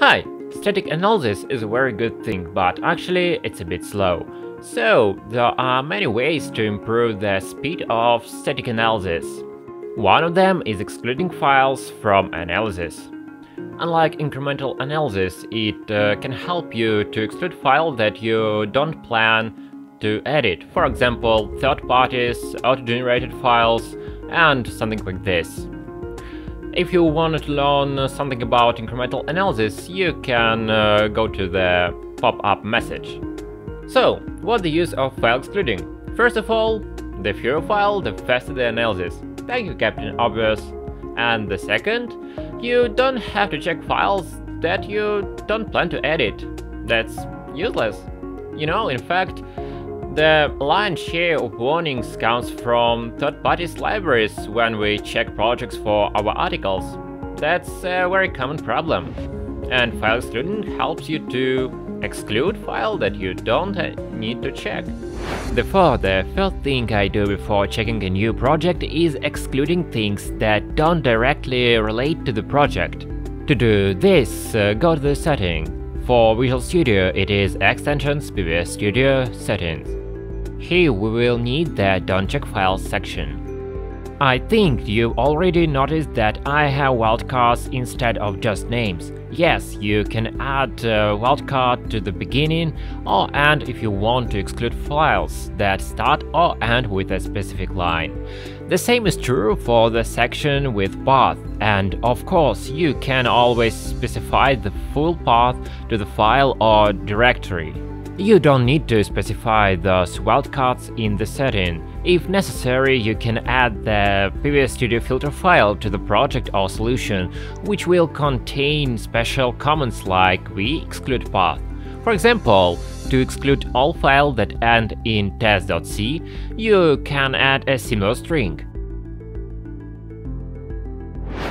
Hi! Static analysis is a very good thing, but actually it's a bit slow. So, there are many ways to improve the speed of static analysis. One of them is excluding files from analysis. Unlike incremental analysis, it can help you to exclude files that you don't plan to edit. For example, third parties, auto-generated files, and something like this. If you want to learn something about incremental analysis, you can go to the pop-up message. So, what's the use of file excluding? First of all, the fewer file, the faster the analysis. Thank you, Captain Obvious. And the second, you don't have to check files that you don't plan to edit. That's useless. In fact, the lion's share of warnings comes from third-party libraries when we check projects for our articles. That's a very common problem. And file excluding helps you to exclude files that you don't need to check. Therefore, the first thing I do before checking a new project is excluding things that don't directly relate to the project. To do this, go to the setting. For Visual Studio, it is Extensions, PBS Studio, Settings. Here we will need the Don't Check Files section. I think you already noticed that I have wildcards instead of just names. Yes, you can add a wildcard to the beginning or end if you want to exclude files that start or end with a specific line. The same is true for the section with path, and of course you can always specify the full path to the file or directory. You don't need to specify those wildcards in the setting. If necessary, you can add the PBS Studio filter file to the project or solution, which will contain special comments like we exclude path. For example, to exclude all files that end in test.c, you can add a similar string.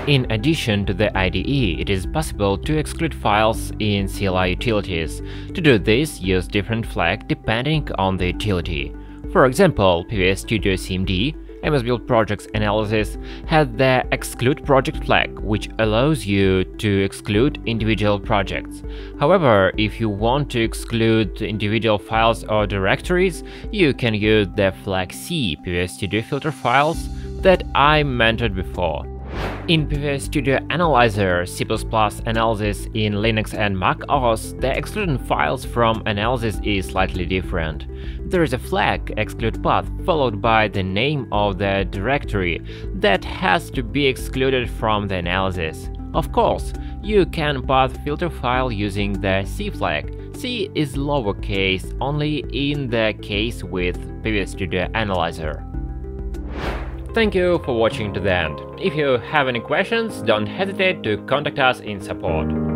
In addition to the IDE, it is possible to exclude files in CLI utilities. To do this, use different flags depending on the utility. For example, PBS Studio CMD, MS Build Projects Analysis, has the Exclude Project flag, which allows you to exclude individual projects. However, if you want to exclude individual files or directories, you can use the flag C PBS Studio filter files that I mentioned before. In PBS Studio Analyzer, C++ analysis in Linux and Mac OS, the excluding files from analysis is slightly different. There is a flag exclude path followed by the name of the directory that has to be excluded from the analysis. Of course, you can path filter file using the C flag. C is lowercase only in the case with PBS Studio Analyzer. Thank you for watching to the end. If you have any questions, don't hesitate to contact us in support.